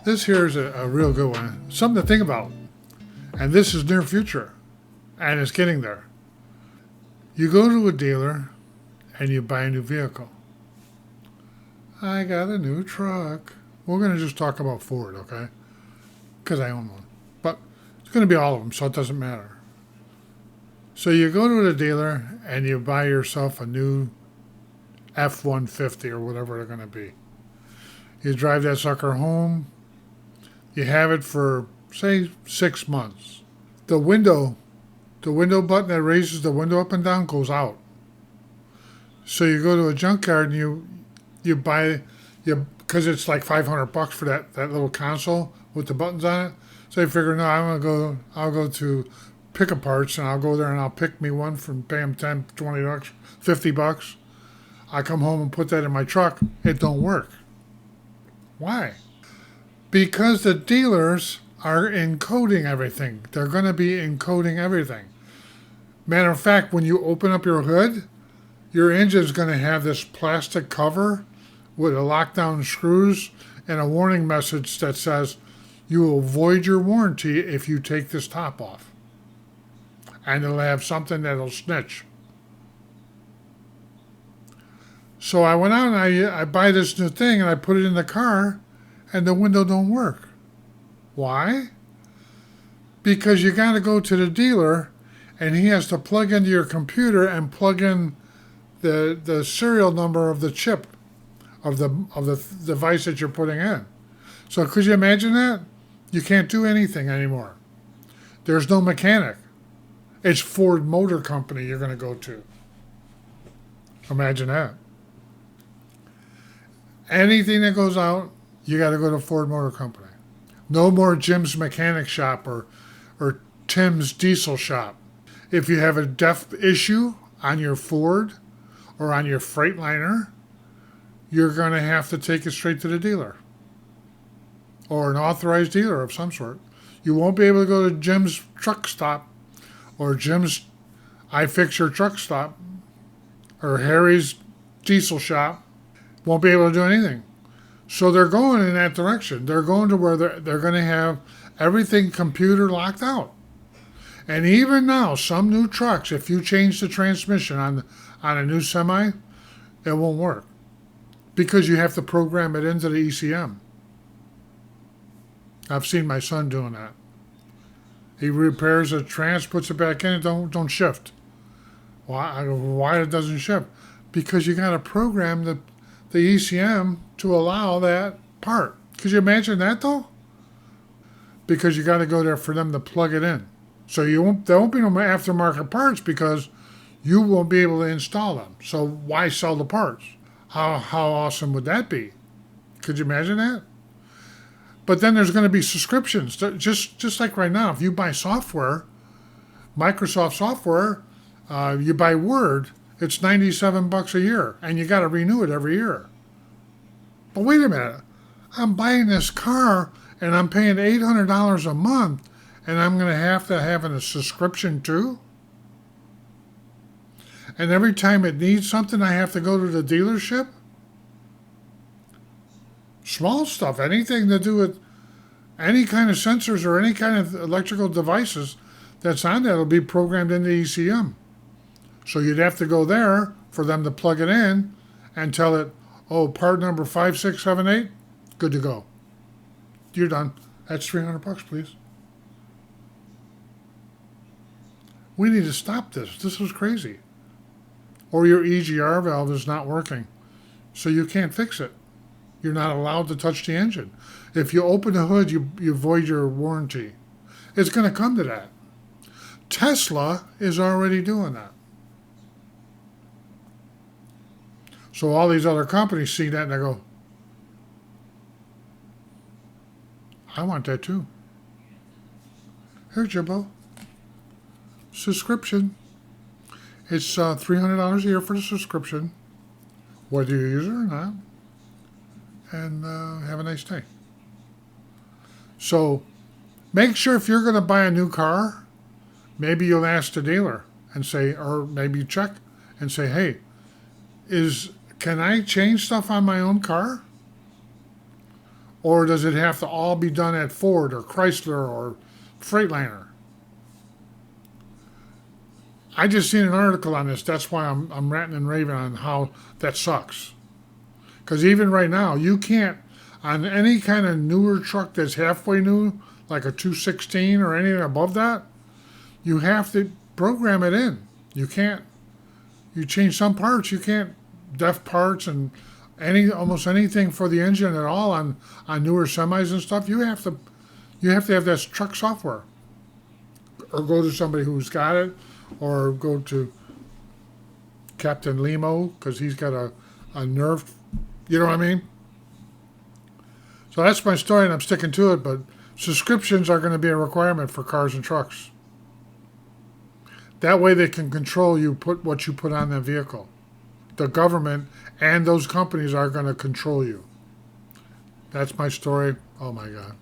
This here is a real good one. Something to think about. And this is near future. And it's getting there. You go to a dealer and you buy a new vehicle. I got a new truck. We're going to just talk about Ford, okay? Because I own one. But it's going to be all of them, so it doesn't matter. So you go to the dealer and you buy yourself a new F-150 or whatever they're going to be. You drive that sucker home. You have it for, say, 6 months. The window button that raises the window up and down goes out. So you go to a junkyard and you buy, because it's like $500 for that little console with the buttons on it. So you figure, no, I'll go to Pick a Parts and I'll go there and I'll pick me one from pay them $10, $20, $50. I come home and put that in my truck. It don't work. Why? Because the dealers are encoding everything. They're going to be encoding everything. Matter of fact, when you open up your hood, your engine's going to have this plastic cover with a lockdown screws and a warning message that says you will void your warranty if you take this top off. And it'll have something that'll snitch. So I went out and I buy this new thing and I put it in the car and the window don't work. Why? Because you got to go to the dealer and he has to plug into your computer and plug in the serial number of the chip of the device that you're putting in. So could you imagine that? You can't do anything anymore. There's no mechanic. It's Ford Motor Company you're going to go to. Imagine that. Anything that goes out, you got to go to Ford Motor Company. No more Jim's Mechanic Shop or Tim's Diesel Shop. If you have a DEF issue on your Ford or on your Freightliner, you're going to have to take it straight to the dealer or an authorized dealer of some sort. You won't be able to go to Jim's Truck Stop or Jim's I Fix Your Truck Stop or Harry's Diesel Shop. Won't be able to do anything. So they're going in that direction. They're going to where they're going to have everything computer locked out. And even now, some new trucks, if you change the transmission on a new semi, it won't work. Because you have to program it into the ECM. I've seen my son doing that. He repairs a trans, puts it back in, and don't shift. Why it doesn't shift? Because you got to program the ECM to allow that part. Could you imagine that though? Because you got to go there for them to plug it in. So there won't be no aftermarket parts because you won't be able to install them. So why sell the parts? How awesome would that be? Could you imagine that? But then there's going to be subscriptions. Just like right now, if you buy software, Microsoft software, you buy Word, it's $97 a year, and you got to renew it every year. But wait a minute, I'm buying this car and I'm paying $800 a month, and I'm going to have a subscription too? And every time it needs something, I have to go to the dealership? Small stuff, anything to do with any kind of sensors or any kind of electrical devices that's on there will be programmed into ECM. So you'd have to go there for them to plug it in and tell it, oh, part number 5678, good to go. You're done. That's $300, please. We need to stop this. This is crazy. Or your EGR valve is not working, so you can't fix it. You're not allowed to touch the engine. If you open the hood, you void your warranty. It's going to come to that. Tesla is already doing that. So all these other companies see that and they go, I want that too. Here, Jimbo. Subscription. It's $300 a year for the subscription, whether you use it or not. And have a nice day. So make sure if you're going to buy a new car, maybe you'll ask the dealer and say, or maybe check and say, hey, can I change stuff on my own car? Or does it have to all be done at Ford or Chrysler or Freightliner? I just seen an article on this. That's why I'm ranting and raving on how that sucks. Because even right now, you can't, on any kind of newer truck that's halfway new, like a 216 or anything above that, you have to program it in. You can't, you change some parts, you can't, def parts and almost anything for the engine at all on newer semis and stuff, you have to have that truck software. Or go to somebody who's got it, or go to Captain Limo, because he's got a nerve, you know what I mean? So that's my story, and I'm sticking to it, but subscriptions are going to be a requirement for cars and trucks. That way they can control what you put on that vehicle. The government and those companies are going to control you. That's my story. Oh my God.